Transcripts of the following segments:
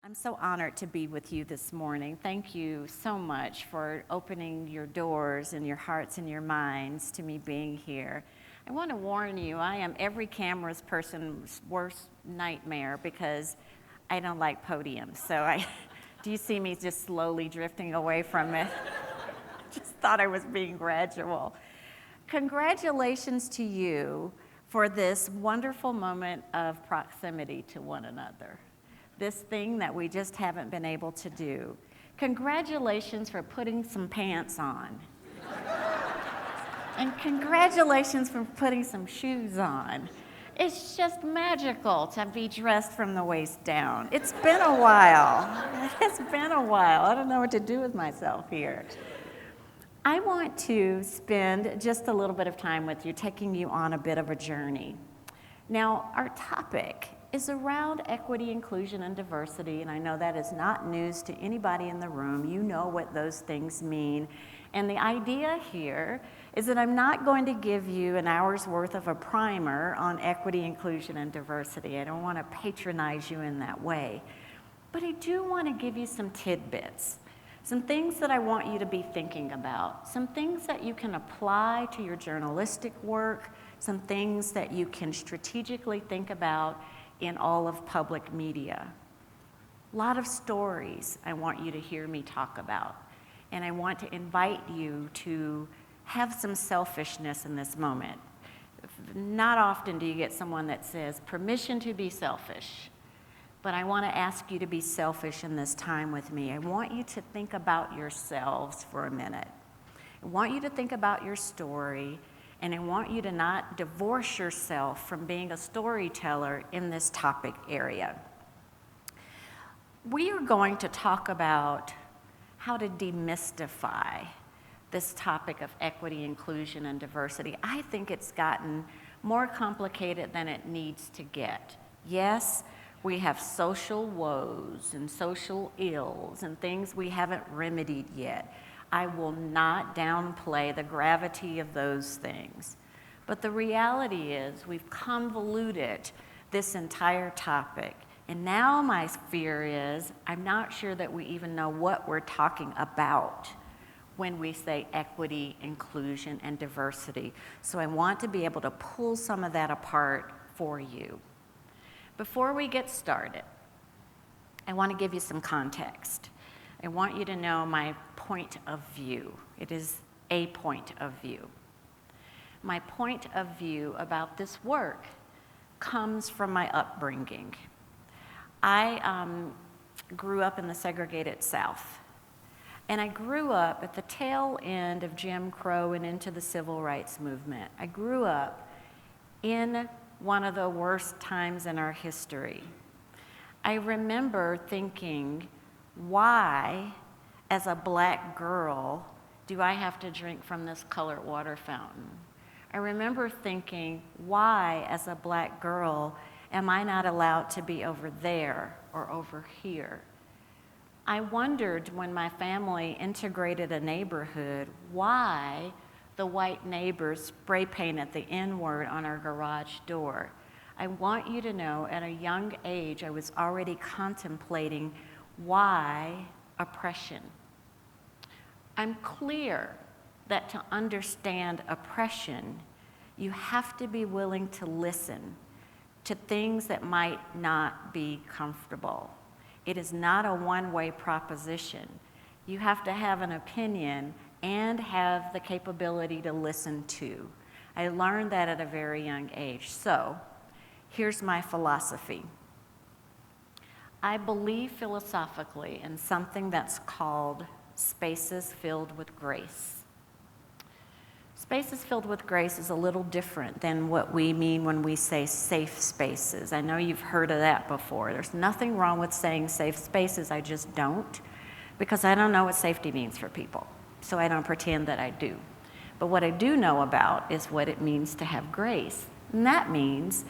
I'm so honored to be with you this morning. Thank you so much for opening your doors and your hearts and your minds to me being here. I want to warn you, I am every camera's person's worst nightmare because I don't like podiums. So do you see me just slowly drifting away from it? Just thought I was being gradual. Congratulations to you for this wonderful moment of proximity to one another. This thing that we just haven't been able to do. Congratulations for putting some pants on. And congratulations for putting some shoes on. It's just magical to be dressed from the waist down. It's been a while. It's been a while. I don't know what to do with myself here. I want to spend just a little bit of time with you, taking you on a bit of a journey. Now, our topic is around equity, inclusion, and diversity, and I know that is not news to anybody in the room. You know what those things mean. And the idea here is that I'm not going to give you an hour's worth of a primer on equity, inclusion, and diversity. I don't want to patronize you in that way. But I do want to give you some tidbits, some things that I want you to be thinking about, some things that you can apply to your journalistic work, some things that you can strategically think about in all of public media. A lot of stories I want you to hear me talk about. And I want to invite you to have some selfishness in this moment. Not often do you get someone that says, permission to be selfish. But I want to ask you to be selfish in this time with me. I want you to think about yourselves for a minute. I want you to think about your story, and I want you to not divorce yourself from being a storyteller in this topic area. We are going to talk about how to demystify this topic of equity, inclusion, and diversity. I think it's gotten more complicated than it needs to get. Yes, we have social woes and social ills and things we haven't remedied yet. I will not downplay the gravity of those things. But the reality is we've convoluted this entire topic. And now my fear is I'm not sure that we even know what we're talking about when we say equity, inclusion, and diversity. So I want to be able to pull some of that apart for you. Before we get started, I want to give you some context. I want you to know my point of view. It is a point of view. My point of view about this work comes from my upbringing. I grew up in the segregated South, and I grew up at the tail end of Jim Crow and into the civil rights movement. I grew up in one of the worst times in our history. I remember thinking, why, as a black girl, do I have to drink from this colored water fountain? I remember thinking, why, as a black girl, am I not allowed to be over there or over here? I wondered when my family integrated a neighborhood, why the white neighbors spray painted the N-word on our garage door. I want you to know at a young age, I was already contemplating why oppression. I'm clear that to understand oppression, you have to be willing to listen to things that might not be comfortable. It is not a one-way proposition. You have to have an opinion and have the capability to listen to. I learned that at a very young age. So, here's my philosophy. I believe philosophically in something that's called spaces filled with grace. Spaces filled with grace is a little different than what we mean when we say safe spaces. I know you've heard of that before. There's nothing wrong with saying safe spaces, I just don't, because I don't know what safety means for people, so I don't pretend that I do. But what I do know about is what it means to have grace, and that means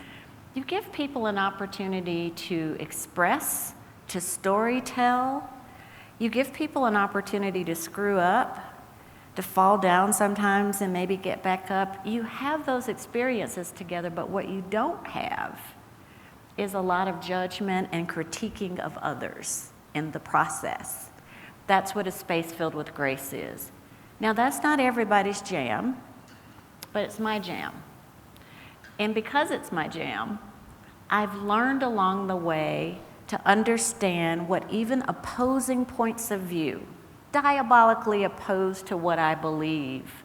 you give people an opportunity to express, to storytell. You give people an opportunity to screw up, to fall down sometimes and maybe get back up. You have those experiences together, but what you don't have is a lot of judgment and critiquing of others in the process. That's what a space filled with grace is. Now, that's not everybody's jam, but it's my jam. And because it's my jam, I've learned along the way to understand what even opposing points of view, diabolically opposed to what I believe,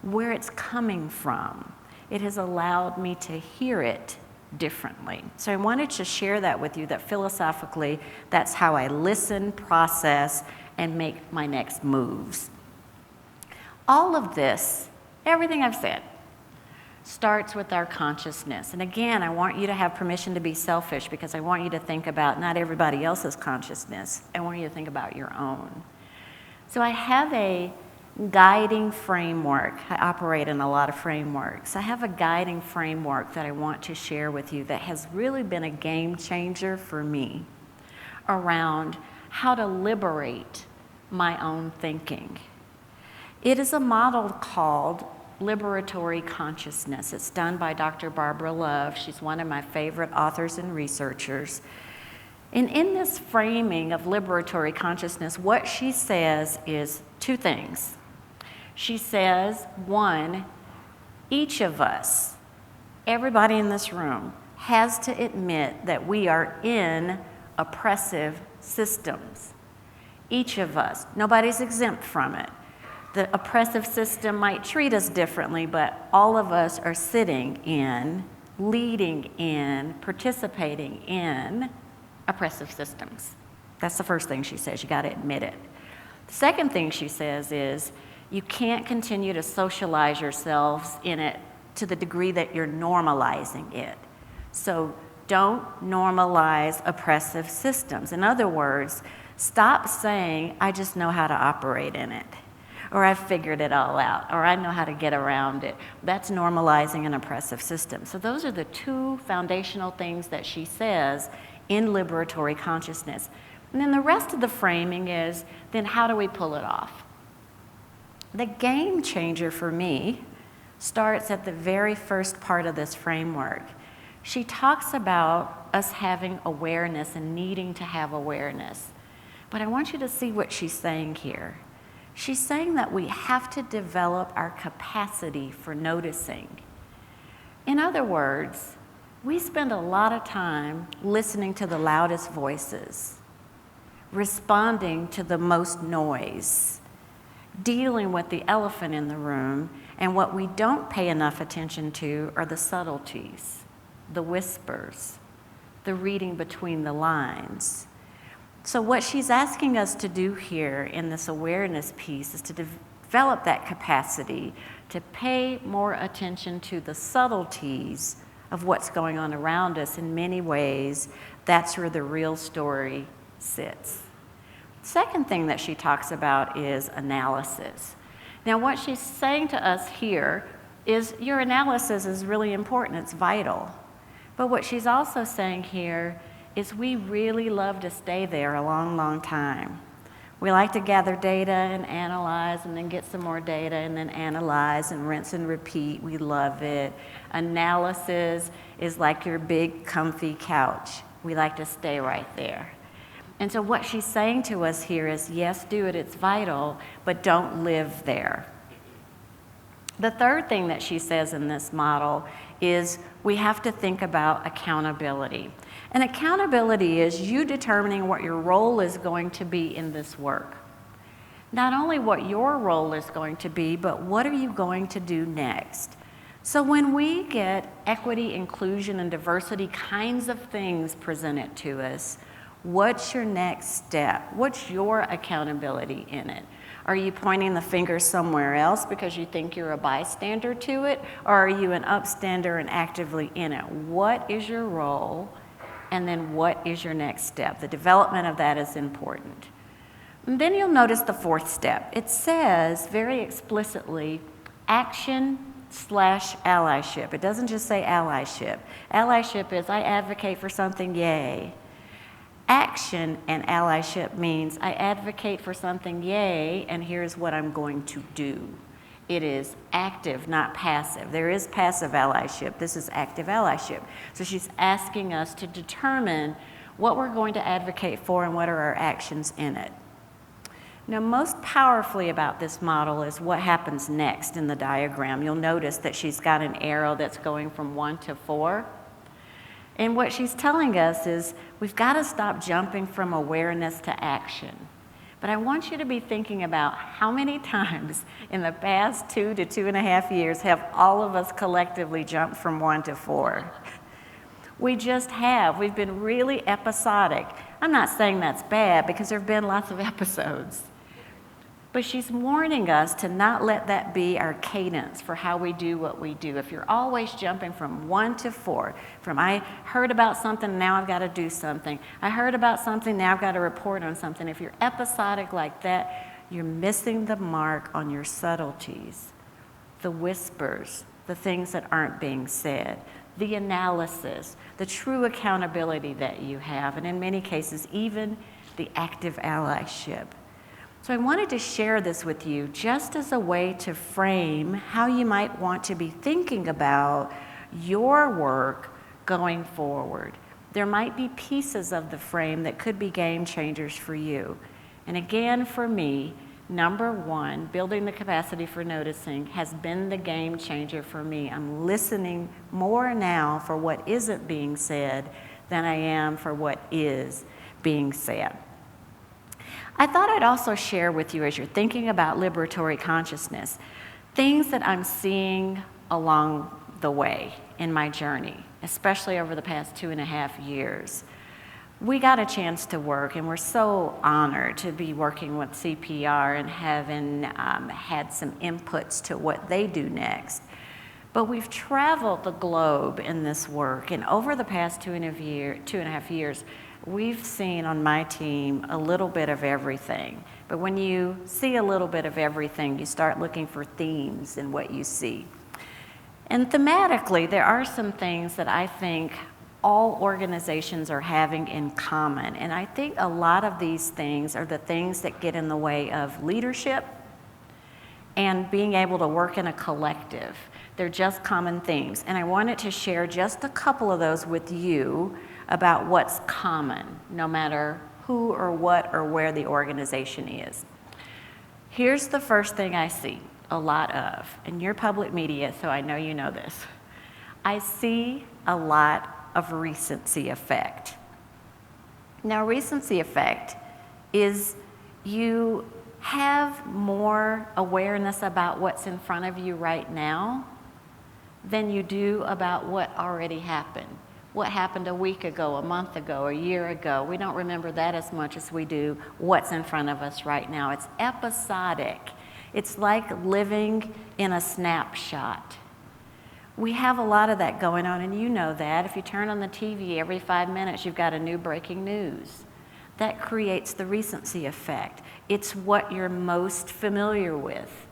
where it's coming from. It has allowed me to hear it differently. So I wanted to share that with you, that philosophically, that's how I listen, process, and make my next moves. All of this, everything I've said, starts with our consciousness. And again, I want you to have permission to be selfish because I want you to think about not everybody else's consciousness. I want you to think about your own. So I have a guiding framework. I operate in a lot of frameworks. I have a guiding framework that I want to share with you that has really been a game changer for me around how to liberate my own thinking. It is a model called liberatory consciousness. It's done by Dr. Barbara Love. She's one of my favorite authors and researchers. And in this framing of liberatory consciousness, what she says is two things. She says, one, each of us, everybody in this room, has to admit that we are in oppressive systems. Each of us. Nobody's exempt from it. The oppressive system might treat us differently, but all of us are sitting in, leading in, participating in oppressive systems. That's the first thing she says. You got to admit it. The second thing she says is you can't continue to socialize yourselves in it to the degree that you're normalizing it. So don't normalize oppressive systems. In other words, stop saying, I just know how to operate in it, or I've figured it all out, or I know how to get around it. That's normalizing an oppressive system. So those are the two foundational things that she says in liberatory consciousness. And then the rest of the framing is, then how do we pull it off? The game changer for me starts at the very first part of this framework. She talks about us having awareness and needing to have awareness. But I want you to see what she's saying here. She's saying that we have to develop our capacity for noticing. In other words, we spend a lot of time listening to the loudest voices, responding to the most noise, dealing with the elephant in the room, and what we don't pay enough attention to are the subtleties, the whispers, the reading between the lines. So what she's asking us to do here in this awareness piece is to develop that capacity to pay more attention to the subtleties of what's going on around us. In many ways, that's where the real story sits. Second thing that she talks about is analysis. Now, what she's saying to us here is your analysis is really important, it's vital. But what she's also saying here is we really love to stay there a long, long time. We like to gather data and analyze and then get some more data and then analyze and rinse and repeat. We love it. Analysis is like your big comfy couch. We like to stay right there. And so what she's saying to us here is, yes, do it, it's vital, but don't live there. The third thing that she says in this model is we have to think about accountability. And accountability is you determining what your role is going to be in this work. Not only what your role is going to be, but what are you going to do next? So when we get equity, inclusion, and diversity kinds of things presented to us, what's your next step? What's your accountability in it? Are you pointing the finger somewhere else because you think you're a bystander to it? Or are you an upstander and actively in it? What is your role? And then what is your next step? The development of that is important. And then you'll notice the fourth step. It says very explicitly action/allyship. It doesn't just say allyship. Allyship is I advocate for something, yay. Action and allyship means I advocate for something, yay, and here's what I'm going to do. It is active, not passive. There is passive allyship. This is active allyship. So she's asking us to determine what we're going to advocate for and what are our actions in it. Now, most powerfully about this model is what happens next in the diagram. You'll notice that she's got an arrow that's going from 1 to 4. And what she's telling us is we've got to stop jumping from awareness to action. But I want you to be thinking about how many times in the past 2 to 2.5 years have all of us collectively jumped from 1 to 4. We just have. We've been really episodic. I'm not saying that's bad because there have been lots of episodes. But she's warning us to not let that be our cadence for how we do what we do. If you're always jumping from 1 to 4, from I heard about something, now I've got to do something. I heard about something, now I've got to report on something. If you're episodic like that, you're missing the mark on your subtleties, the whispers, the things that aren't being said, the analysis, the true accountability that you have, and in many cases, even the active allyship. So I wanted to share this with you just as a way to frame how you might want to be thinking about your work going forward. There might be pieces of the frame that could be game changers for you. And again, for me, number 1, building the capacity for noticing has been the game changer for me. I'm listening more now for what isn't being said than I am for what is being said. I thought I'd also share with you, as you're thinking about liberatory consciousness, things that I'm seeing along the way in my journey, especially over the past 2.5 years. We got a chance to work, and we're so honored to be working with CPR and having had some inputs to what they do next. But we've traveled the globe in this work, and over the past 2.5 years, we've seen on my team a little bit of everything. But when you see a little bit of everything, you start looking for themes in what you see. And thematically, there are some things that I think all organizations are having in common. And I think a lot of these things are the things that get in the way of leadership and being able to work in a collective. They're just common themes. And I wanted to share just a couple of those with you about what's common, no matter who or what or where the organization is. Here's the first thing I see a lot of, and you're public media, so I know you know this. I see a lot of recency effect. Now, recency effect is you have more awareness about what's in front of you right now than you do about what already happened. What happened a week ago, a month ago, a year ago. We don't remember that as much as we do what's in front of us right now. It's episodic. It's like living in a snapshot. We have a lot of that going on, and you know that. If you turn on the TV every 5 minutes, you've got a new breaking news. That creates the recency effect. It's what you're most familiar with.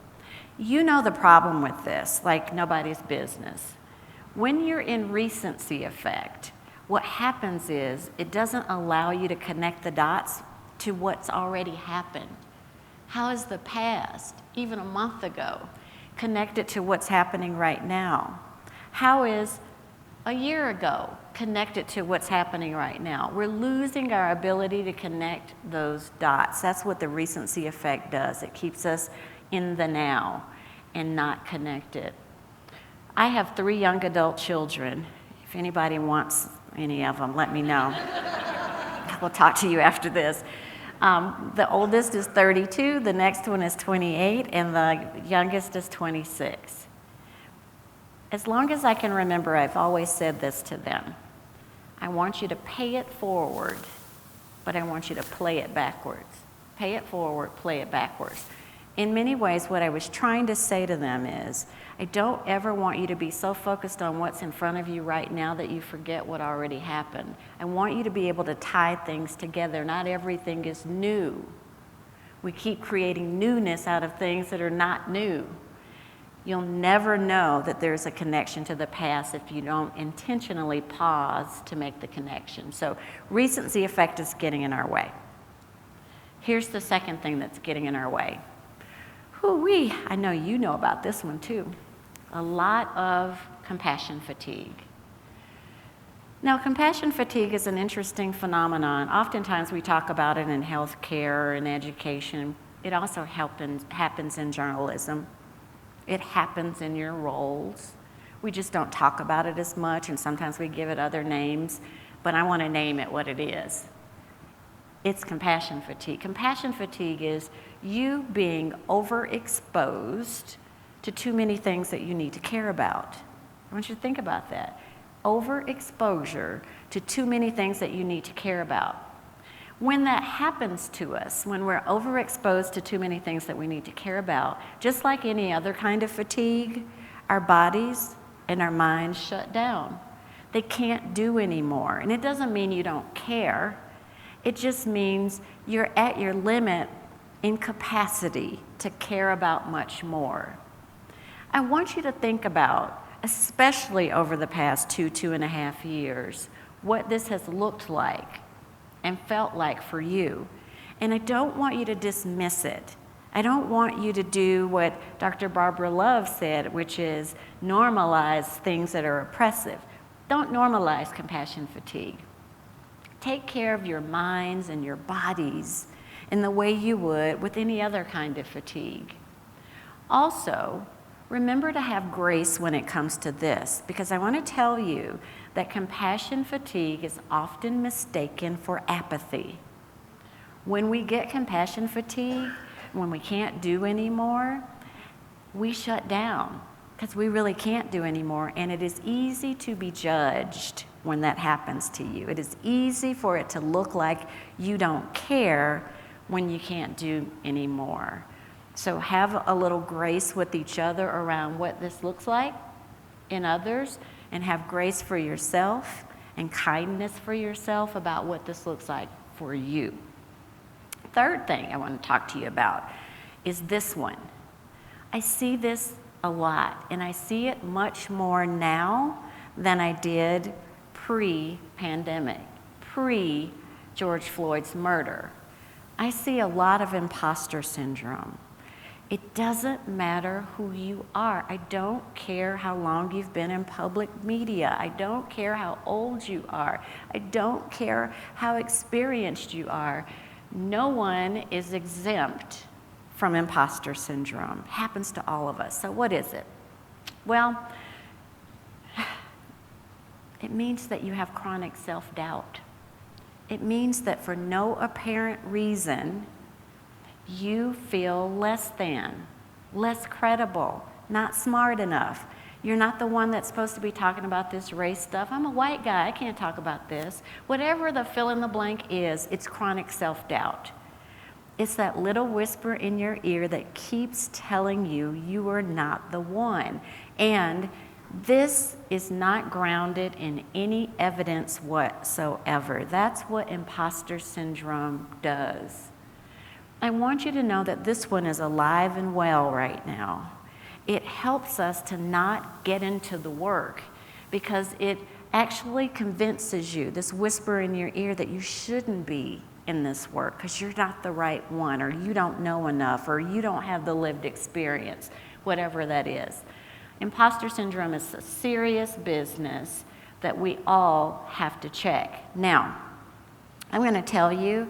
You know the problem with this, like nobody's business. When you're in recency effect, what happens is it doesn't allow you to connect the dots to what's already happened. How is the past, even a month ago, connected to what's happening right now? How is a year ago connected to what's happening right now? We're losing our ability to connect those dots. That's what the recency effect does. It keeps us in the now and not connected. I have 3 young adult children. If anybody wants any of them, let me know. We'll talk to you after this. The oldest is 32, the next one is 28, and the youngest is 26. As long as I can remember, I've always said this to them. I want you to pay it forward, but I want you to play it backwards. Pay it forward, play it backwards. In many ways, what I was trying to say to them is, I don't ever want you to be so focused on what's in front of you right now that you forget what already happened. I want you to be able to tie things together. Not everything is new. We keep creating newness out of things that are not new. You'll never know that there's a connection to the past if you don't intentionally pause to make the connection. So recency effect is getting in our way. Here's the second thing that's getting in our way. Whoo-wee, I know you know about this one too. A lot of compassion fatigue. Now, compassion fatigue is an interesting phenomenon. Oftentimes we talk about it in healthcare and education. It also happens in journalism. It happens in your roles. We just don't talk about it as much, and sometimes we give it other names, but I want to name it what it is. It's compassion fatigue. Compassion fatigue is you being overexposed to too many things that you need to care about. I want you to think about that. Overexposure to too many things that you need to care about. When that happens to us, when we're overexposed to too many things that we need to care about, just like any other kind of fatigue, our bodies and our minds shut down. They can't do anymore. And it doesn't mean you don't care. It just means you're at your limit in capacity to care about much more. I want you to think about, especially over the past 2.5 years, what this has looked like and felt like for you. And I don't want you to dismiss it. I don't want you to do what Dr. Barbara Love said, which is normalize things that are oppressive. Don't normalize compassion fatigue. Take care of your minds and your bodies in the way you would with any other kind of fatigue. Also, remember to have grace when it comes to this, because I want to tell you that compassion fatigue is often mistaken for apathy. When we get compassion fatigue, when we can't do anymore, we shut down because we really can't do anymore, and it is easy to be judged when that happens to you. It is easy for it to look like you don't care when you can't do anymore. So have a little grace with each other around what this looks like in others, and have grace for yourself and kindness for yourself about what this looks like for you. Third thing I want to talk to you about is this one. I see this a lot, and I see it much more now than I did pre-pandemic, pre-George Floyd's murder. I see a lot of imposter syndrome. It doesn't matter who you are. I don't care how long you've been in public media. I don't care how old you are. I don't care how experienced you are. No one is exempt from imposter syndrome. It happens to all of us. So what is it? Well, it means that you have chronic self-doubt. It means that for no apparent reason, you feel less than, less credible, not smart enough. You're not the one that's supposed to be talking about this race stuff. I'm a white guy, I can't talk about this. Whatever the fill in the blank is, it's chronic self-doubt. It's that little whisper in your ear that keeps telling you you are not the one. And this is not grounded in any evidence whatsoever. That's what imposter syndrome does. I want you to know that this one is alive and well right now. It helps us to not get into the work because it actually convinces you, this whisper in your ear, that you shouldn't be in this work because you're not the right one, or you don't know enough, or you don't have the lived experience, whatever that is. Imposter syndrome is a serious business that we all have to check. Now, I'm going to tell you,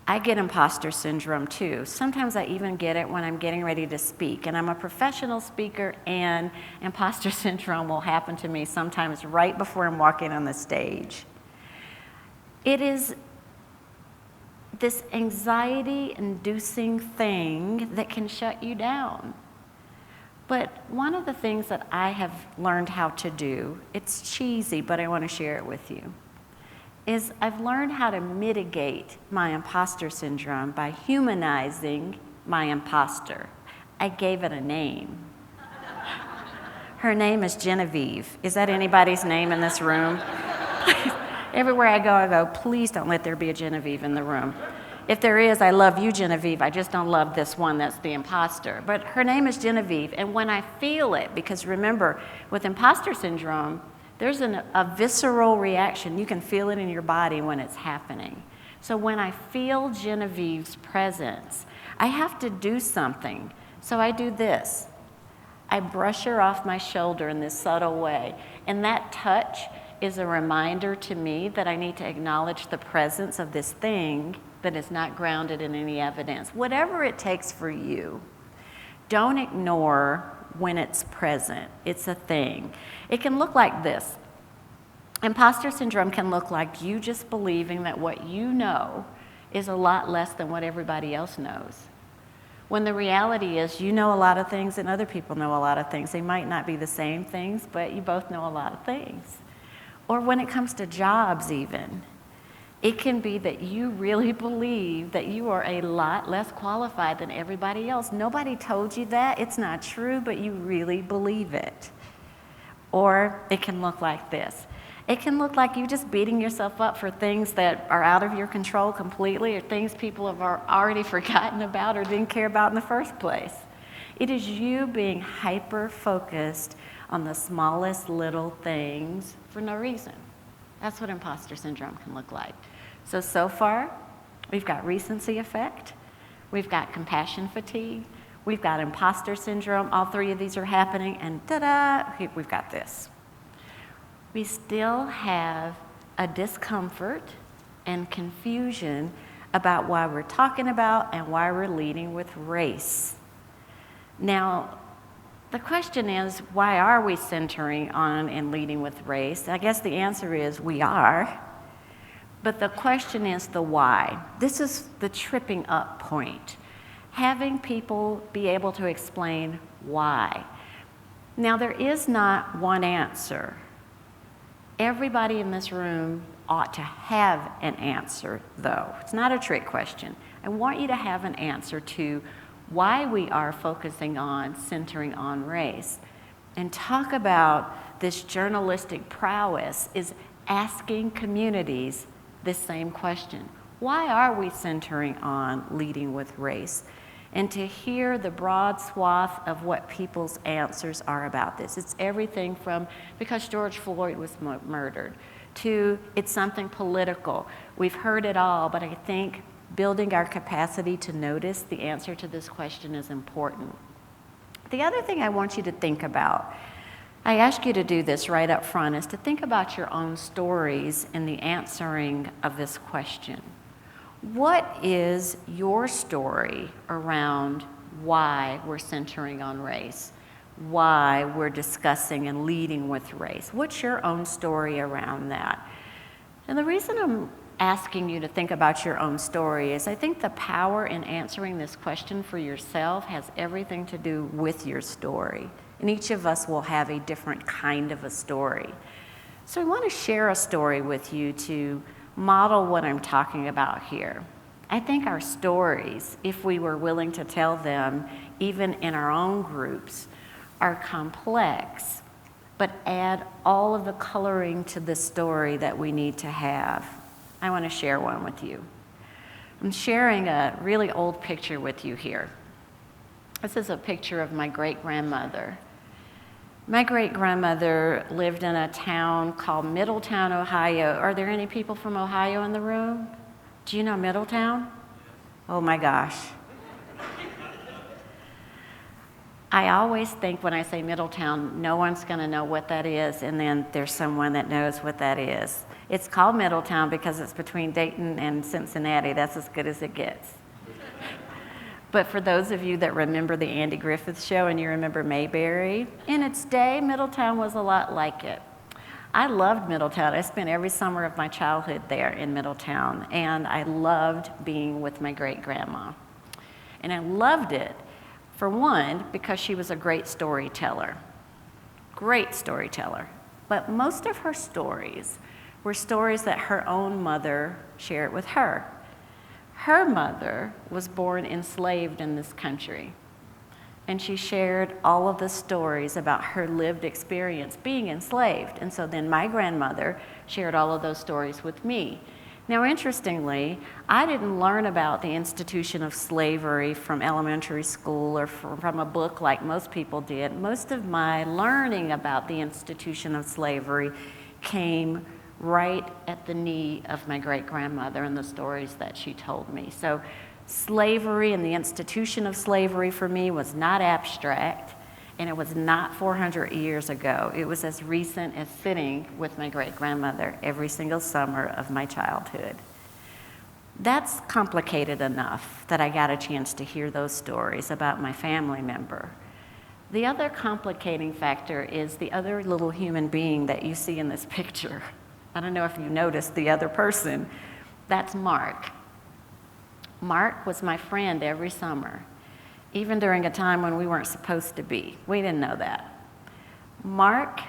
I get imposter syndrome too. Sometimes I even get it when I'm getting ready to speak, and I'm a professional speaker, and imposter syndrome will happen to me sometimes right before I'm walking on the stage. It is this anxiety-inducing thing that can shut you down. But one of the things that I have learned how to do, it's cheesy, but I want to share it with you, is I've learned how to mitigate my imposter syndrome by humanizing my imposter. I gave it a name. Her name is Genevieve. Is that anybody's name in this room? Everywhere I go, please don't let there be a Genevieve in the room. If there is, I love you, Genevieve. I just don't love this one that's the imposter. But her name is Genevieve, and when I feel it, because remember, with imposter syndrome, there's a visceral reaction. You can feel it in your body when it's happening. So when I feel Genevieve's presence, I have to do something So I do this. I brush her off my shoulder in this subtle way. And that touch is a reminder to me that I need to acknowledge the presence of this thing that is not grounded in any evidence. Whatever it takes for you, don't ignore when it's present. It's a thing. It can look like this. Imposter syndrome can look like you just believing that what you know is a lot less than what everybody else knows. When the reality is you know a lot of things and other people know a lot of things. They might not be the same things, but you both know a lot of things. Or when it comes to jobs even, it can be that you really believe that you are a lot less qualified than everybody else. Nobody told you that. It's not true, but you really believe it. Or it can look like this. It can look like you just beating yourself up for things that are out of your control completely, or things people have already forgotten about or didn't care about in the first place. It is you being hyper-focused on the smallest little things for no reason. That's what imposter syndrome can look like. So far, we've got recency effect, we've got compassion fatigue, we've got imposter syndrome. All three of these are happening, and ta-da, we've got this. We still have a discomfort and confusion about why we're talking about and why we're leading with race. Now, the question is, why are we centering on and leading with race? I guess the answer is we are, but the question is the why. This is the tripping up point. Having people be able to explain why. Now, there is not one answer. Everybody in this room ought to have an answer, though. It's not a trick question. I want you to have an answer to why we are focusing on centering on race. And talk about this journalistic prowess is asking communities this same question. Why are we centering on leading with race? And to hear the broad swath of what people's answers are about this. It's everything from because George Floyd was murdered to it's something political. We've heard it all, but I think building our capacity to notice the answer to this question is important. The other thing I want you to think about, I ask you to do this right up front, is to think about your own stories in the answering of this question. What is your story around why we're centering on race? Why we're discussing and leading with race? What's your own story around that? And the reason I'm asking you to think about your own story is I think the power in answering this question for yourself has everything to do with your story. And each of us will have a different kind of a story. So I want to share a story with you to model what I'm talking about here. I think our stories, if we were willing to tell them, even in our own groups, are complex, but add all of the coloring to the story that we need to have. I want to share one with you. I'm sharing a really old picture with you here. This is a picture of my great-grandmother. My great-grandmother lived in a town called Middletown, Ohio. Are there any people from Ohio in the room? Do you know Middletown? Oh my gosh. I always think when I say Middletown, no one's going to know what that is, and then there's someone that knows what that is. It's called Middletown because it's between Dayton and Cincinnati. That's as good as it gets. But for those of you that remember the Andy Griffith Show and you remember Mayberry, in its day, Middletown was a lot like it. I loved Middletown. I spent every summer of my childhood there in Middletown, and I loved being with my great-grandma. And I loved it, for one, because she was a great storyteller. Great storyteller. But most of her stories were stories that her own mother shared with her. Her mother was born enslaved in this country, and she shared all of the stories about her lived experience being enslaved. And so then my grandmother shared all of those stories with me. Now, interestingly, I didn't learn about the institution of slavery from elementary school or from a book like most people did. Most of my learning about the institution of slavery came right at the knee of my great-grandmother and the stories that she told me. So Slavery and the institution of slavery for me was not abstract, and it was not 400 years ago. It was as recent as sitting with my great-grandmother every single summer of my childhood. That's complicated enough that I got a chance to hear those stories about my family member. The other complicating factor is the other little human being that you see in this picture. I don't know if you noticed the other person. That's Mark. Mark was my friend every summer, even during a time when we weren't supposed to be. We didn't know that. Mark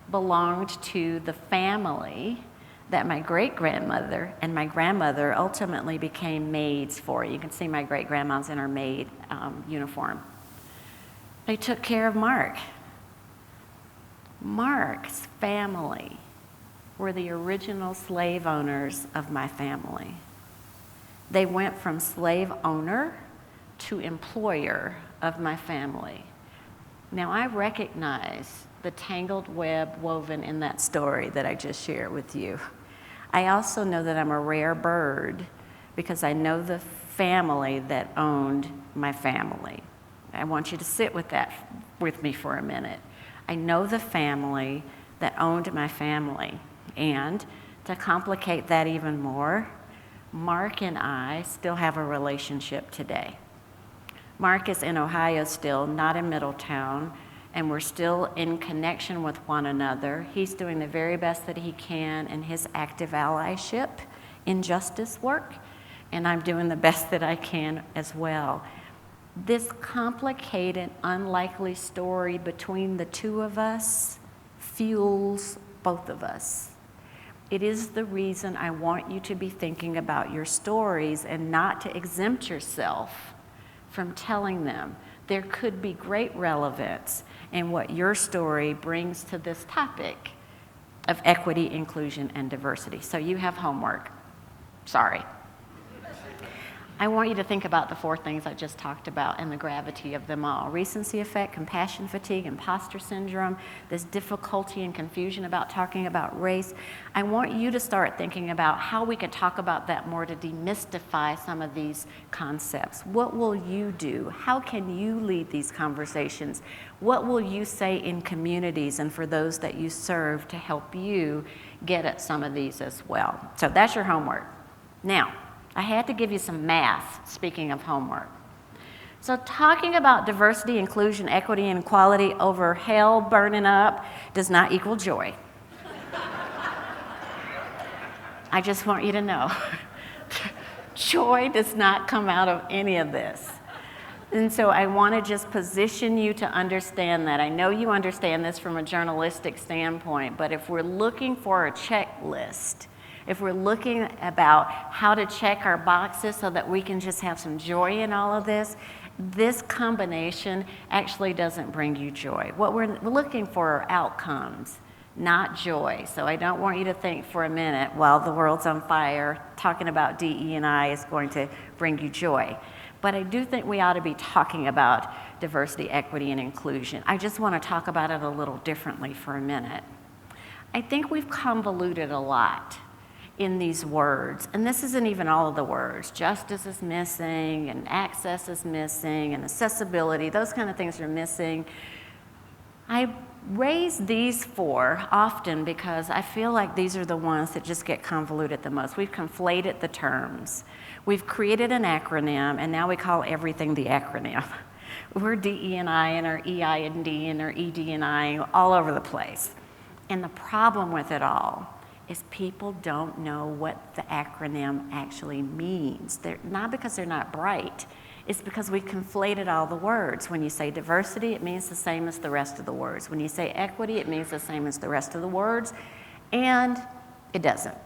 belonged to the family that my great-grandmother and my grandmother ultimately became maids for. You can see my great-grandma's in her maid uniform. They took care of Mark. Mark's family were the original slave owners of my family. They went from slave owner to employer of my family. Now, I recognize the tangled web woven in that story that I just shared with you. I also know that I'm a rare bird because I know the family that owned my family. I want you to sit with that with me for a minute. I know the family that owned my family. And to complicate that even more, Mark and I still have a relationship today. Mark is in Ohio still, not in Middletown, and we're still in connection with one another. He's doing the very best that he can in his active allyship in justice work, and I'm doing the best that I can as well. This complicated, unlikely story between the two of us fuels both of us. It is the reason I want you to be thinking about your stories and not to exempt yourself from telling them. There could be great relevance in what your story brings to this topic of equity, inclusion, and diversity. So you have homework. Sorry. I want you to think about the 4 things I just talked about and the gravity of them all. Recency effect, compassion fatigue, imposter syndrome, this difficulty and confusion about talking about race. I want you to start thinking about how we could talk about that more to demystify some of these concepts. What will you do? How can you lead these conversations? What will you say in communities and for those that you serve to help you get at some of these as well? So that's your homework. Now, I had to give you some math, speaking of homework. So talking about diversity, inclusion, equity, and equality over hell burning up does not equal joy. I just want you to know. Joy does not come out of any of this. And so I want to just position you to understand that. I know you understand this from a journalistic standpoint, but if we're looking for a checklist, if we're looking about how to check our boxes so that we can just have some joy in all of this, this combination actually doesn't bring you joy. What we're looking for are outcomes, not joy. So I don't want you to think for a minute, while the world's on fire, talking about DE&I is going to bring you joy. But I do think we ought to be talking about diversity, equity, and inclusion. I just want to talk about it a little differently for a minute. I think we've convoluted a lot in these words, and this isn't even all of the words. Justice is missing, and access is missing, and accessibility, those kind of things are missing. I raise these 4 often because I feel like these are the ones that just get convoluted the most. We've conflated the terms. We've created an acronym, and now we call everything the acronym. We're DE&I and our EI&D and our ED&I all over the place. And the problem with it all is people don't know what the acronym actually means. They're not because they're not bright. It's because we conflated all the words. When you say diversity, it means the same as the rest of the words. When you say equity, it means the same as the rest of the words, and it doesn't.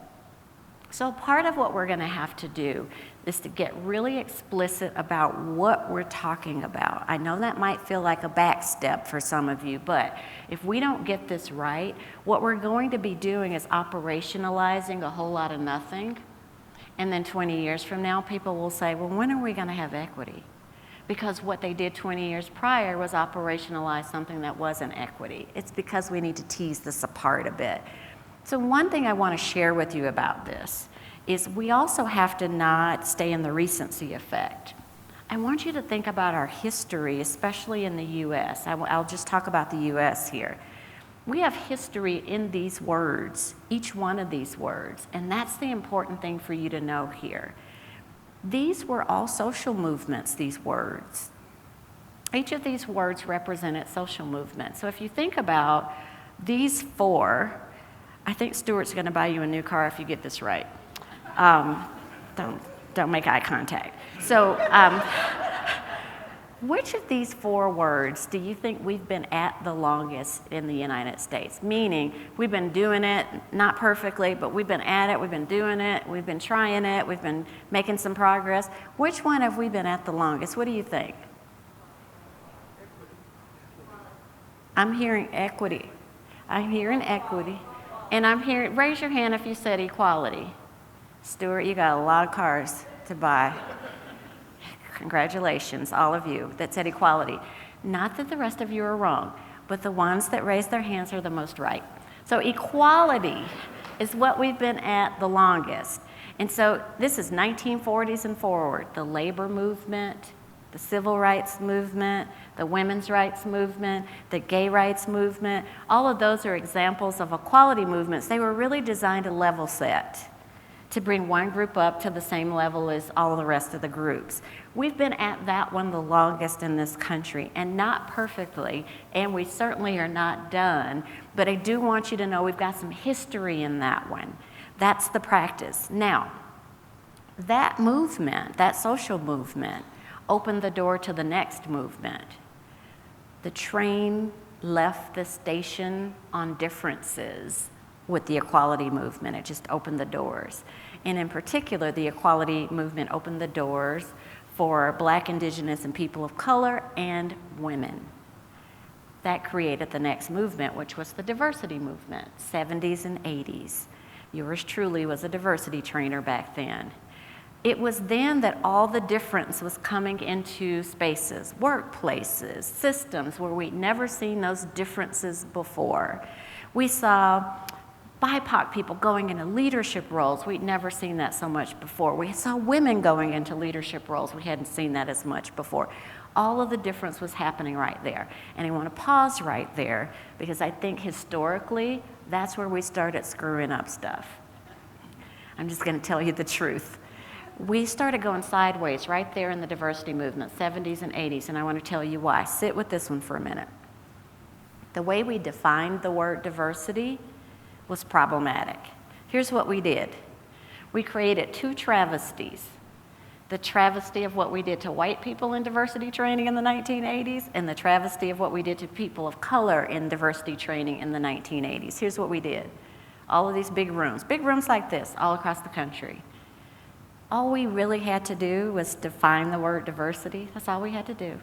So part of what we're going to have to do is to get really explicit about what we're talking about. I know that might feel like a back step for some of you, but if we don't get this right, what we're going to be doing is operationalizing a whole lot of nothing. And then 20 years from now, people will say, well, when are we going to have equity? Because what they did 20 years prior was operationalize something that wasn't equity. It's because we need to tease this apart a bit. So one thing I want to share with you about this is we also have to not stay in the recency effect. I want you to think about our history, especially in the U.S. I'll just talk about the U.S. here. We have history in these words, each one of these words, and that's the important thing for you to know here. These were all social movements, these words. Each of these words represented social movements. So if you think about these four, I think Stuart's going to buy you a new car if you get this right. Don't make eye contact. So which of these four words do you think we've been at the longest in the United States? Meaning, we've been doing it, not perfectly, but we've been at it, we've been doing it, we've been trying it, we've been making some progress. Which one have we been at the longest? What do you think? I'm hearing equity. I'm hearing equity. And I'm hearing, raise your hand if you said equality. Stuart, you got a lot of cars to buy. Congratulations, all of you that said equality. Not that the rest of you are wrong, but the ones that raised their hands are the most right. So equality is what we've been at the longest. And so this is 1940s and forward, the labor movement, the civil rights movement, the women's rights movement, the gay rights movement. All of those are examples of equality movements. They were really designed to level set, to bring one group up to the same level as all the rest of the groups. We've been at that one the longest in this country, and not perfectly, and we certainly are not done, but I do want you to know we've got some history in that one. That's the practice. Now, that movement, that social movement, opened the door to the next movement. The train left the station on differences with the equality movement. It just opened the doors. And in particular, the equality movement opened the doors for Black, Indigenous, and people of color and women. That created the next movement, which was the diversity movement, 70s and 80s. Yours truly was a diversity trainer back then. It was then that all the difference was coming into spaces, workplaces, systems where we'd never seen those differences before. We saw BIPOC people going into leadership roles. We'd never seen that so much before. We saw women going into leadership roles. We hadn't seen that as much before. All of the difference was happening right there. And I want to pause right there because I think historically, that's where we started screwing up stuff. I'm just going to tell you the truth. We started going sideways right there in the diversity movement, 70s and 80s, and I want to tell you why. Sit with this one for a minute. The way we defined the word diversity was problematic. Here's what we did. We created two travesties. The travesty of what we did to white people in diversity training in the 1980s and the travesty of what we did to people of color in diversity training in the 1980s. Here's what we did. All of these big rooms like this all across the country. All we really had to do was define the word diversity. That's all we had to do.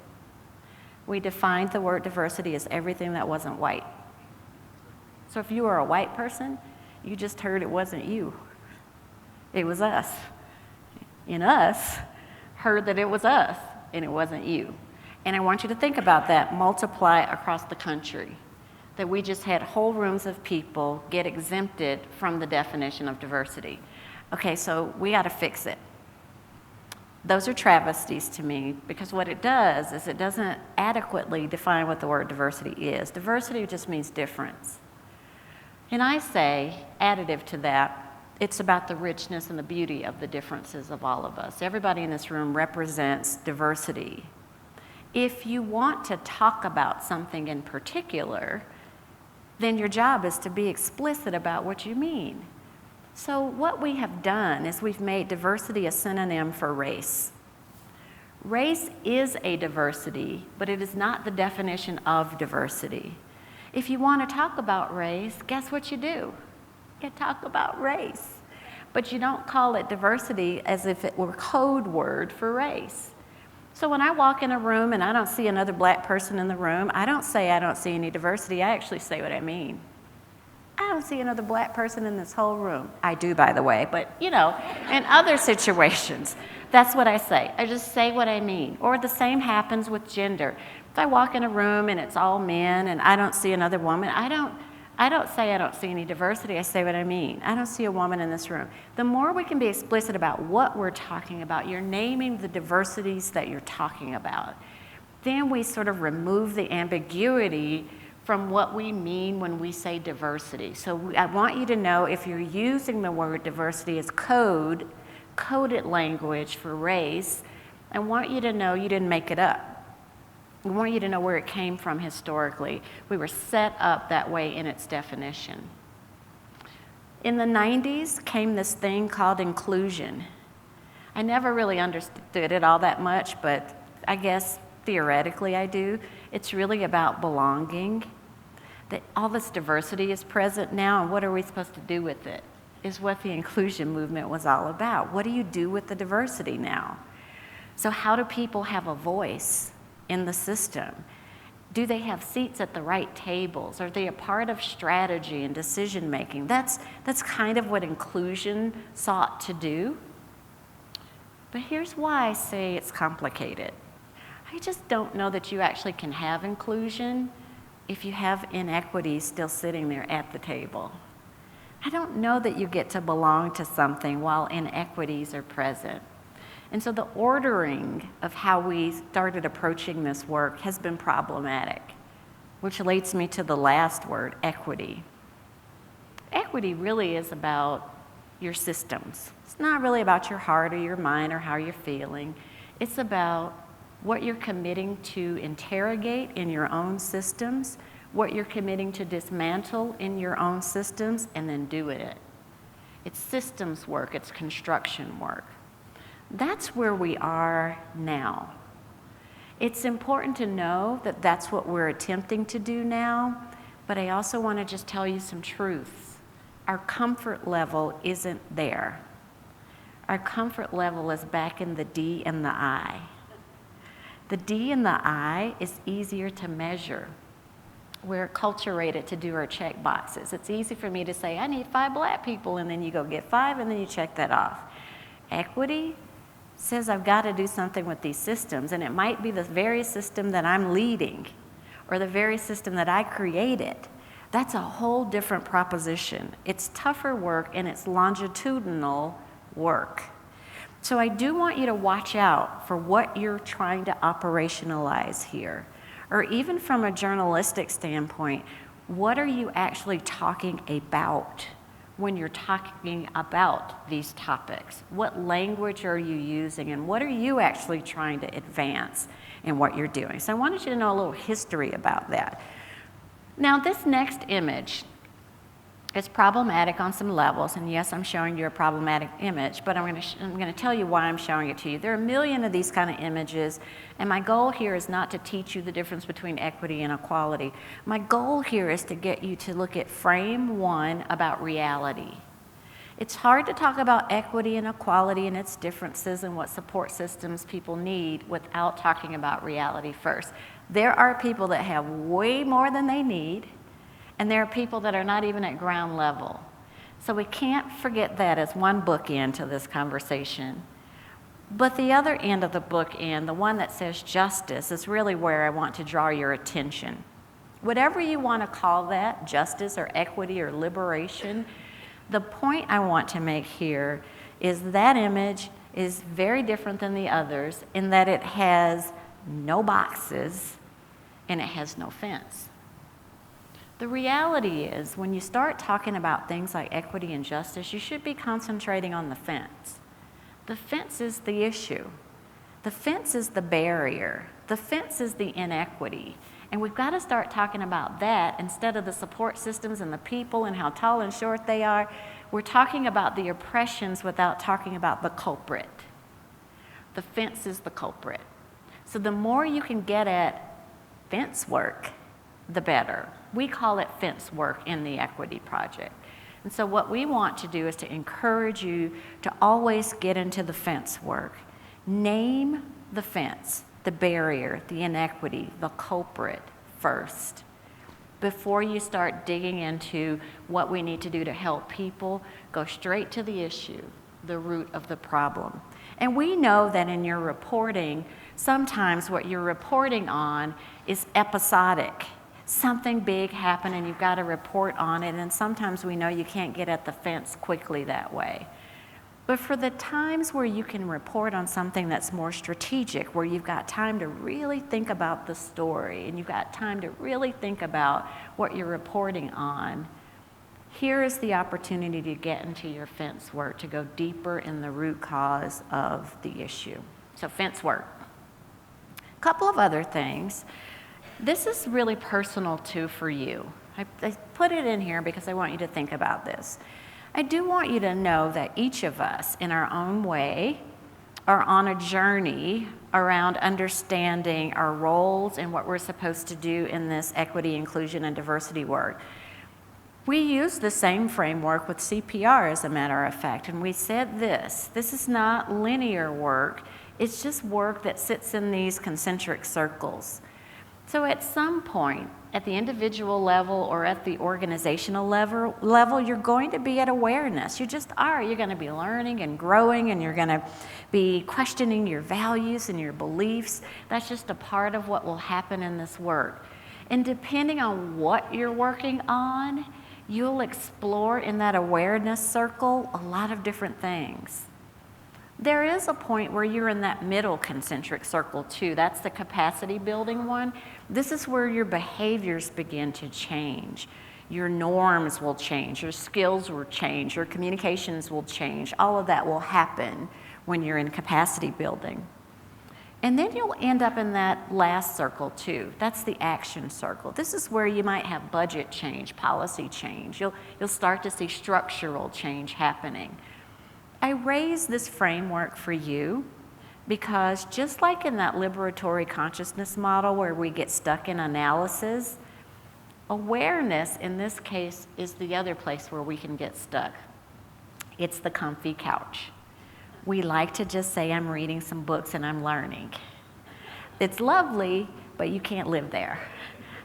We defined the word diversity as everything that wasn't white. So if you were a white person, you just heard it wasn't you. It was us. And us heard that it was us, and it wasn't you. And I want you to think about that, multiply across the country, that we just had whole rooms of people get exempted from the definition of diversity. Okay, so we got to fix it. Those are travesties to me because what it does is it doesn't adequately define what the word diversity is. Diversity just means difference. And I say, additive to that, it's about the richness and the beauty of the differences of all of us. Everybody in this room represents diversity. If you want to talk about something in particular, then your job is to be explicit about what you mean. So what we have done is we've made diversity a synonym for race. Race is a diversity, but it is not the definition of diversity. If you want to talk about race, guess what you do? You talk about race. But you don't call it diversity as if it were a code word for race. So when I walk in a room and I don't see another Black person in the room, I don't say I don't see any diversity. I actually say what I mean. I don't see another Black person in this whole room. I do, by the way, but in other situations, that's what I say. I just say what I mean. Or the same happens with gender. If I walk in a room and it's all men and I don't see another woman, I I don't say I don't see any diversity, I say what I mean. I don't see a woman in this room. The more we can be explicit about what we're talking about, you're naming the diversities that you're talking about, then we sort of remove the ambiguity from what we mean when we say diversity. So I want you to know if you're using the word diversity as coded language for race, I want you to know you didn't make it up. I want you to know where it came from historically. We were set up that way in its definition. In the 90s came this thing called inclusion. I never really understood it all that much, but I guess theoretically I do. It's really about belonging. That all this diversity is present now, and what are we supposed to do with it? Is what the inclusion movement was all about. What do you do with the diversity now? So how do people have a voice in the system? Do they have seats at the right tables? Are they a part of strategy and decision making? That's kind of what inclusion sought to do. But here's why I say it's complicated. I just don't know that you actually can have inclusion if you have inequities still sitting there at the table. I don't know that you get to belong to something while inequities are present. And so the ordering of how we started approaching this work has been problematic, which leads me to the last word, equity. Equity really is about your systems. It's not really about your heart or your mind or how you're feeling. It's about what you're committing to interrogate in your own systems, what you're committing to dismantle in your own systems, and then do it. It's systems work, it's construction work. That's where we are now. It's important to know that that's what we're attempting to do now, but I also want to just tell you some truths. Our comfort level isn't there. Our comfort level is back in the D and the I. The D and the I is easier to measure. We're acculturated to do our check boxes. It's easy for me to say, I need 5 black people, and then you go get 5, and then you check that off. Equity says I've got to do something with these systems, and it might be the very system that I'm leading or the very system that I created. That's a whole different proposition. It's tougher work, and it's longitudinal work. So I do want you to watch out for what you're trying to operationalize here. Or even from a journalistic standpoint, what are you actually talking about when you're talking about these topics? What language are you using, and what are you actually trying to advance in what you're doing? So I wanted you to know a little history about that. Now, this next image is problematic on some levels, and yes, I'm showing you a problematic image, but I'm going to tell you why I'm showing it to you. There are a million of these kind of images, and my goal here is not to teach you the difference between equity and equality. My goal here is to get you to look at frame 1 about reality. It's hard to talk about equity and equality and its differences and what support systems people need without talking about reality first. There are people that have way more than they need, and there are people that are not even at ground level. So we can't forget that as one bookend to this conversation. But the other end of the bookend, the one that says justice, is really where I want to draw your attention. Whatever you want to call that, justice or equity or liberation, the point I want to make here is that image is very different than the others in that it has no boxes and it has no fence. The reality is, when you start talking about things like equity and justice, you should be concentrating on the fence. The fence is the issue. The fence is the barrier. The fence is the inequity. And we've got to start talking about that instead of the support systems and the people and how tall and short they are. We're talking about the oppressions without talking about the culprit. The fence is the culprit. So the more you can get at fence work, the better. We call it fence work in the Equity Project. And so what we want to do is to encourage you to always get into the fence work. Name the fence, the barrier, the inequity, the culprit first, before you start digging into what we need to do to help people. Go straight to the issue, the root of the problem. And we know that in your reporting, sometimes what you're reporting on is episodic. something big happened and you've got to report on it, and sometimes we know you can't get at the fence quickly that way. But for the times where you can report on something that's more strategic, where you've got time to really think about the story and you've got time to really think about what you're reporting on, here is the opportunity to get into your fence work, to go deeper in the root cause of the issue. So fence work. A couple of other things. This is really personal too for you. I put it in here because I want you to think about this. I do want you to know that each of us, in our own way, are on a journey around understanding our roles and what we're supposed to do in this equity, inclusion, and diversity work. We use the same framework with CPR, as a matter of fact, and we said this is not linear work, it's just work that sits in these concentric circles. So at some point, at the individual level or at the organizational level, you're going to be at awareness. You just are. You're going to be learning and growing, and you're going to be questioning your values and your beliefs. That's just a part of what will happen in this work. And depending on what you're working on, you'll explore in that awareness circle a lot of different things. There is a point where you're in that middle concentric circle too. That's the capacity building one. This is where your behaviors begin to change. Your norms will change, your skills will change, your communications will change. All of that will happen when you're in capacity building. And then you'll end up in that last circle too. That's the action circle. This is where you might have budget change, policy change. You'll start to see structural change happening. I raise this framework for you because just like in that liberatory consciousness model where we get stuck in analysis, awareness in this case is the other place where we can get stuck. It's the comfy couch. We like to just say, I'm reading some books and I'm learning. It's lovely, but you can't live there.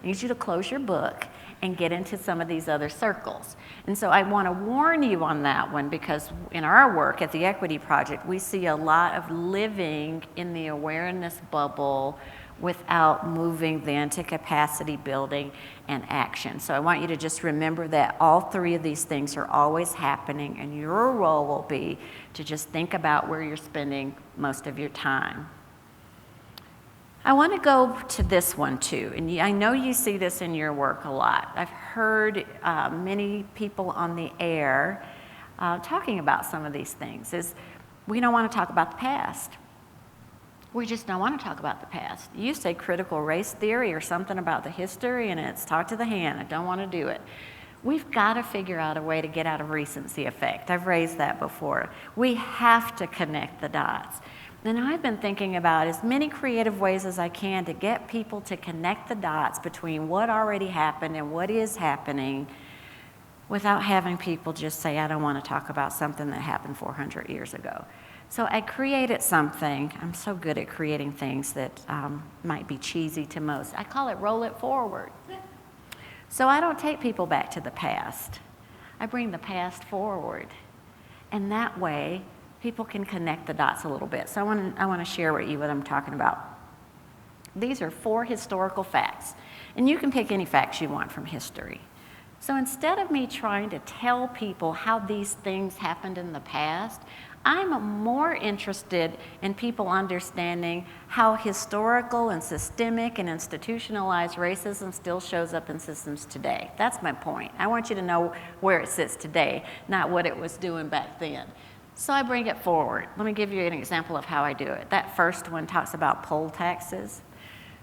I need you to close your book and get into some of these other circles. And so I want to warn you on that one because in our work at the Equity Project, we see a lot of living in the awareness bubble without moving then to capacity building and action. So I want you to just remember that all three of these things are always happening, and your role will be to just think about where you're spending most of your time. I want to go to this one too, and I know you see this in your work a lot. I've heard many people on the air talking about some of these things. Is we don't want to talk about the past. We just don't want to talk about the past. You say critical race theory or something about the history, and it's talk to the hand. I don't want to do it. We've got to figure out a way to get out of recency effect. I've raised that before. We have to connect the dots. And I've been thinking about as many creative ways as I can to get people to connect the dots between what already happened and what is happening without having people just say, I don't want to talk about something that happened 400 years ago. So I created something. I'm so good at creating things that might be cheesy to most. I call it roll it forward. So I don't take people back to the past. I bring the past forward. And that way, people can connect the dots a little bit. So I want to share with you what I'm talking about. These are 4 historical facts, and you can pick any facts you want from history. So instead of me trying to tell people how these things happened in the past, I'm more interested in people understanding how historical and systemic and institutionalized racism still shows up in systems today. That's my point. I want you to know where it sits today, not what it was doing back then. So I bring it forward. Let me give you an example of how I do it. That first one talks about poll taxes.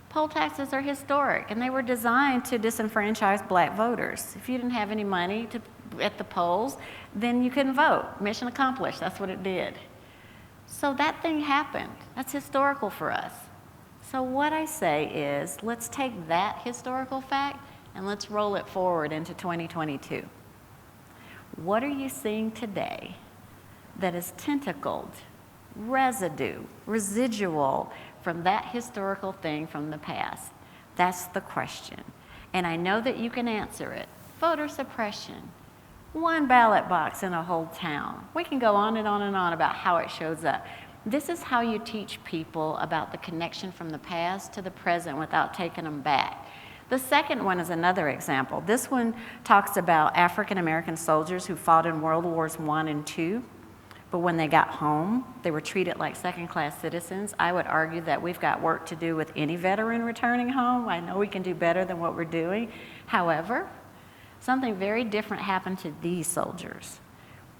Poll taxes are historic, and they were designed to disenfranchise black voters. If you didn't have any money at the polls, then you couldn't vote. Mission accomplished. That's what it did. So that thing happened. That's historical for us. So what I say is, let's take that historical fact and let's roll it forward into 2022. What are you seeing today that is tentacled, residual from that historical thing from the past? That's the question. And I know that you can answer it. Voter suppression, 1 ballot box in a whole town. We can go on and on and on about how it shows up. This is how you teach people about the connection from the past to the present without taking them back. The second one is another example. This one talks about African American soldiers who fought in World Wars I and II, but when they got home, they were treated like second-class citizens. I would argue that we've got work to do with any veteran returning home. I know we can do better than what we're doing. However, something very different happened to these soldiers.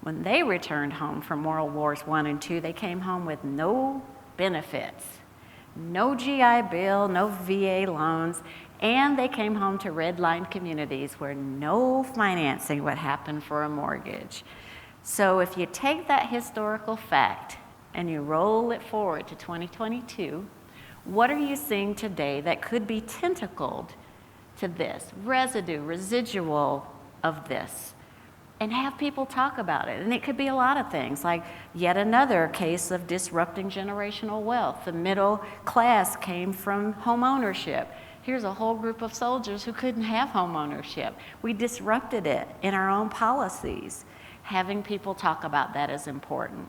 When they returned home from World Wars I and II, they came home with no benefits, no GI Bill, no VA loans, and they came home to redlined communities where no financing would happen for a mortgage. So if you take that historical fact and you roll it forward to 2022, what are you seeing today that could be tentacled to this, residual of this? And have people talk about it. And it could be a lot of things, like yet another case of disrupting generational wealth. The middle class came from home ownership. Here's a whole group of soldiers who couldn't have home ownership. We disrupted it in our own policies. Having people talk about that is important.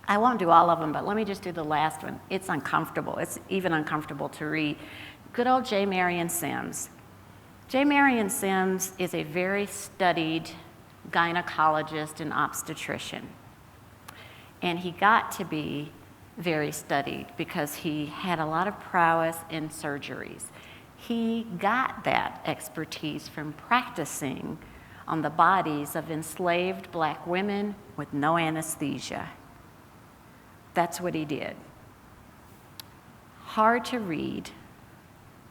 I won't do all of them, but let me just do the last one. It's uncomfortable. It's even uncomfortable to read. Good old J. Marion Sims. J. Marion Sims is a very studied gynecologist and obstetrician. And he got to be very studied because he had a lot of prowess in surgeries. He got that expertise from practicing on the bodies of enslaved black women with no anesthesia. That's what he did. Hard to read,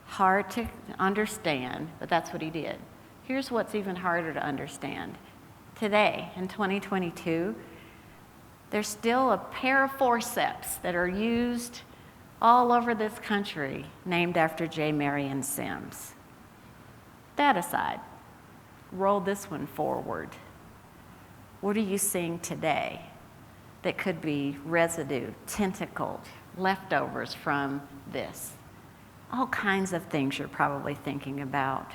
hard to understand, but that's what he did. Here's what's even harder to understand. Today, in 2022, there's still a pair of forceps that are used all over this country named after J. Marion Sims. That aside, roll this one forward. What are you seeing today that could be residue, tentacled, leftovers from this? All kinds of things you're probably thinking about.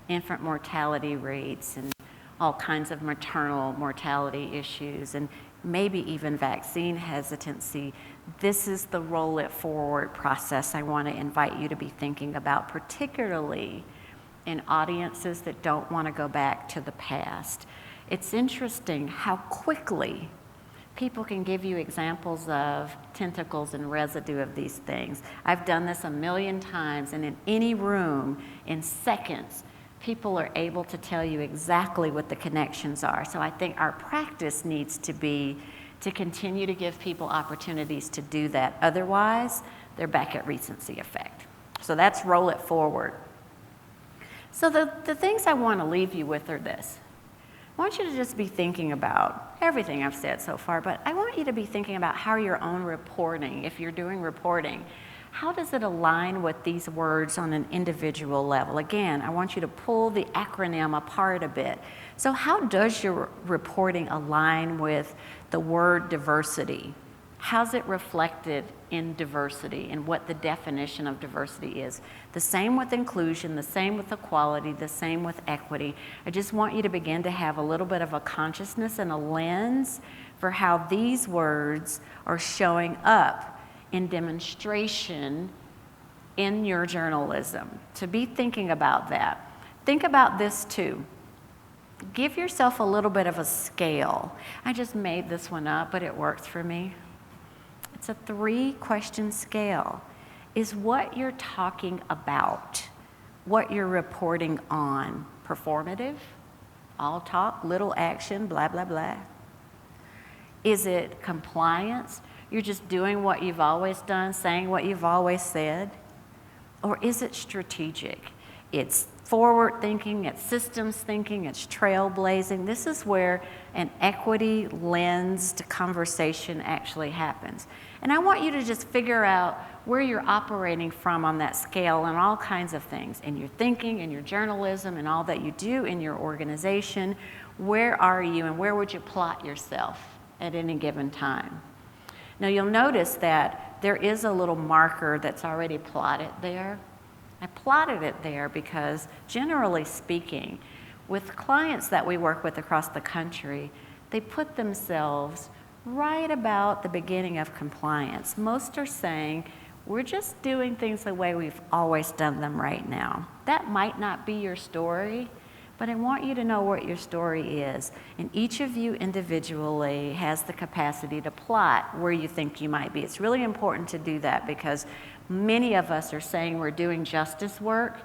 Infant mortality rates and all kinds of maternal mortality issues and maybe even vaccine hesitancy. This is the roll it forward process I want to invite you to be thinking about, particularly in audiences that don't want to go back to the past. It's interesting how quickly people can give you examples of tentacles and residue of these things. I've done this a million times, and in any room, in seconds, people are able to tell you exactly what the connections are. So I think our practice needs to be to continue to give people opportunities to do that. Otherwise, they're back at recency effect. So that's roll it forward. So the things I want to leave you with are this. I want you to just be thinking about everything I've said so far, but I want you to be thinking about how your own reporting, if you're doing reporting, how does it align with these words on an individual level? Again, I want you to pull the acronym apart a bit. So how does your reporting align with the word diversity? How's it reflected in diversity and what the definition of diversity is? The same with inclusion, the same with equality, the same with equity. I just want you to begin to have a little bit of a consciousness and a lens for how these words are showing up in demonstration in your journalism, to be thinking about that. Think about this too. Give yourself a little bit of a scale. I just made this one up, but it works for me. It's a 3-question scale. Is what you're talking about, what you're reporting on, performative, all talk, little action, blah, blah, blah? Is it compliance? You're just doing what you've always done, saying what you've always said? Or is it strategic? It's forward thinking, it's systems thinking, it's trailblazing. This is where an equity lensed conversation actually happens. And I want you to just figure out where you're operating from on that scale and all kinds of things. In your thinking, in your journalism, and all that you do in your organization, where are you and where would you plot yourself at any given time? Now you'll notice that there is a little marker that's already plotted there. I plotted it there because, generally speaking, with clients that we work with across the country, they put themselves right about the beginning of compliance. Most are saying, We're just doing things the way we've always done them right now. That might not be your story, but I want you to know what your story is. And each of you individually has the capacity to plot where you think you might be. It's really important to do that because many of us are saying we're doing justice work,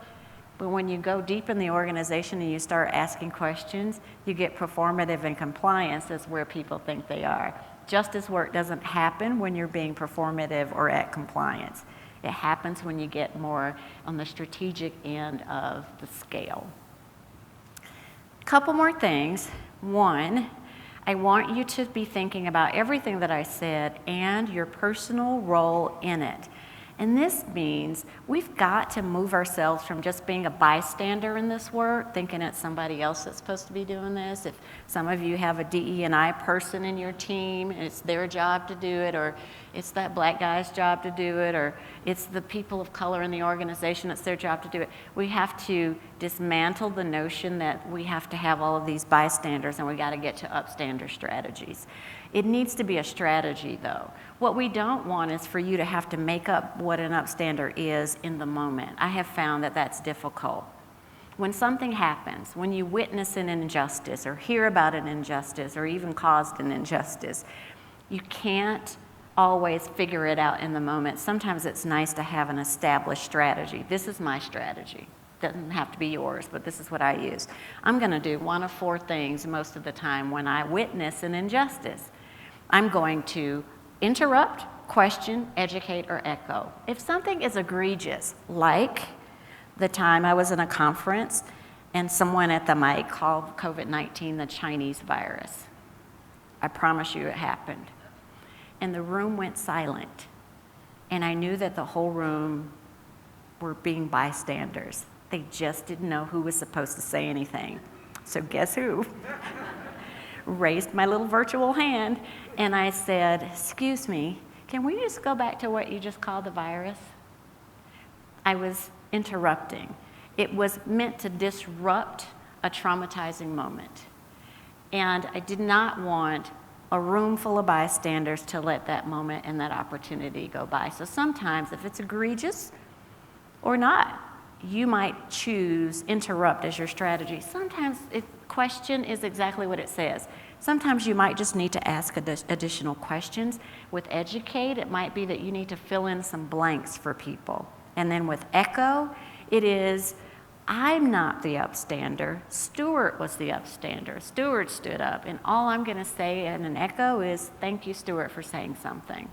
but when you go deep in the organization and you start asking questions, you get performative and compliance. That's where people think they are. Justice work doesn't happen when you're being performative or at compliance. It happens when you get more on the strategic end of the scale. Couple more things. One, I want you to be thinking about everything that I said and your personal role in it. And this means we've got to move ourselves from just being a bystander in this work, thinking it's somebody else that's supposed to be doing this. If some of you have a DE&I person in your team, and it's their job to do it, or it's that black guy's job to do it, or it's the people of color in the organization, it's their job to do it. We have to dismantle the notion that we have to have all of these bystanders and we got to get to upstander strategies. It needs to be a strategy, though. What we don't want is for you to have to make up what an upstander is in the moment. I have found that that's difficult. When something happens, when you witness an injustice or hear about an injustice or even caused an injustice, you can't always figure it out in the moment. Sometimes it's nice to have an established strategy. This is my strategy. Doesn't have to be yours, but this is what I use. I'm going to do one of four things most of the time when I witness an injustice. I'm going to interrupt, question, educate, or echo. If something is egregious, like the time I was in a conference and someone at the mic called COVID-19 the Chinese virus, I promise you it happened. And the room went silent. And I knew that the whole room were being bystanders. They just didn't know who was supposed to say anything. So guess who? Raised my little virtual hand, and I said, "Excuse me, can we just go back to what you just called the virus?" I was interrupting. It was meant to disrupt a traumatizing moment. And I did not want a room full of bystanders to let that moment and that opportunity go by. So sometimes, if it's egregious or not, you might choose interrupt as your strategy. Sometimes question is exactly what it says. Sometimes you might just need to ask additional questions. With educate, it might be that you need to fill in some blanks for people. And then with echo, it is, I'm not the upstander. Stuart was the upstander. Stuart stood up, and all I'm going to say in an echo is, thank you, Stuart, for saying something.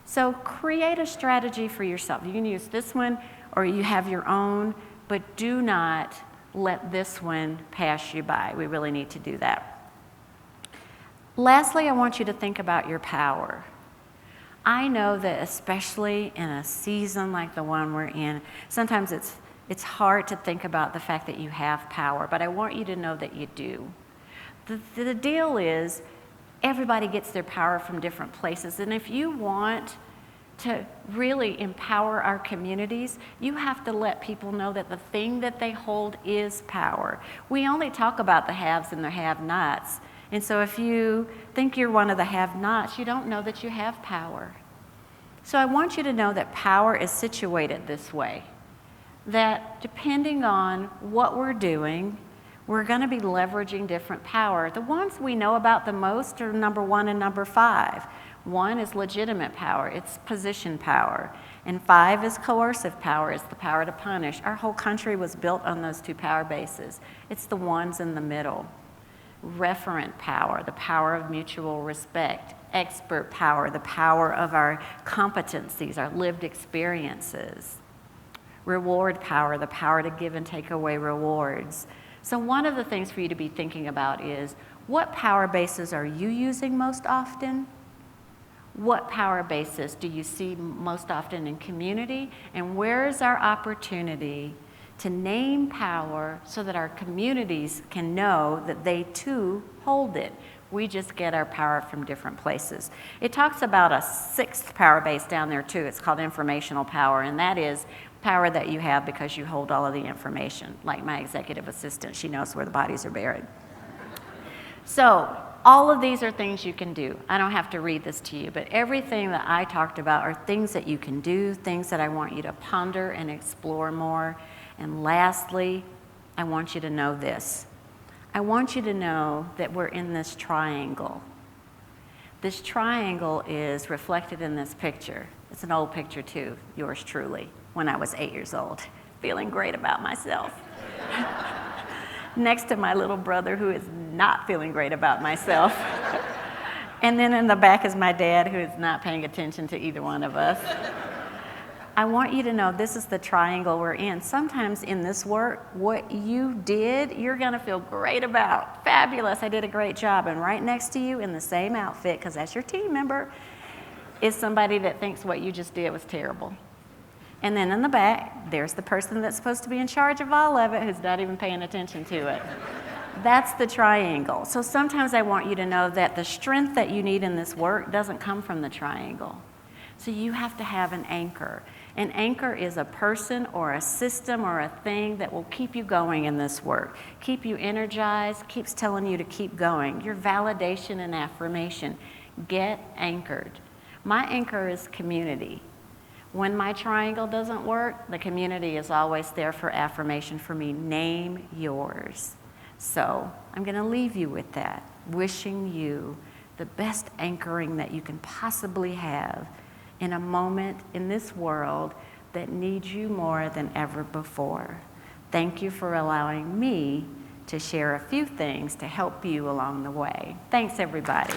So create a strategy for yourself. You can use this one, or you have your own, but do not let this one pass you by. We really need to do that. Lastly, I want you to think about your power. I know that especially in a season like the one we're in, sometimes it's hard to think about the fact that you have power, but I want you to know that you do. The deal is everybody gets their power from different places, and if you want to really empower our communities, you have to let people know that the thing that they hold is power. We only talk about the haves and the have-nots. And so if you think you're one of the have-nots, you don't know that you have power. So I want you to know that power is situated this way, that depending on what we're doing, we're going to be leveraging different power. The ones we know about the most are number 1 and number 5. 1 is legitimate power, it's position power. And 5 is coercive power, it's the power to punish. Our whole country was built on those 2 power bases. It's the ones in the middle. Referent power, the power of mutual respect. Expert power, the power of our competencies, our lived experiences. Reward power, the power to give and take away rewards. So one of the things for you to be thinking about is, what power bases are you using most often? What power bases do you see most often in community? And where is our opportunity to name power so that our communities can know that they too hold it? We just get our power from different places. It talks about a 6th power base down there too. It's called informational power, and that is power that you have because you hold all of the information. Like my executive assistant, she knows where the bodies are buried. So all of these are things you can do. I don't have to read this to you, but everything that I talked about are things that you can do, things that I want you to ponder and explore more. And lastly, I want you to know this. I want you to know that we're in this triangle. This triangle is reflected in this picture. It's an old picture too, yours truly, when I was 8 years old, feeling great about myself. Next to my little brother who is not feeling great about myself. And then in the back is my dad who is not paying attention to either one of us. I want you to know this is the triangle we're in. Sometimes in this work, what you did, you're gonna feel great about. Fabulous, I did a great job. And right next to you in the same outfit, because that's your team member, is somebody that thinks what you just did was terrible. And then in the back, there's the person that's supposed to be in charge of all of it who's not even paying attention to it. That's the triangle. So sometimes I want you to know that the strength that you need in this work doesn't come from the triangle. So you have to have an anchor. An anchor is a person or a system or a thing that will keep you going in this work, keep you energized, keeps telling you to keep going. Your validation and affirmation. Get anchored. My anchor is community. When my triangle doesn't work, the community is always there for affirmation for me. Name yours. So I'm going to leave you with that, wishing you the best anchoring that you can possibly have in a moment in this world that needs you more than ever before. Thank you for allowing me to share a few things to help you along the way. Thanks, everybody.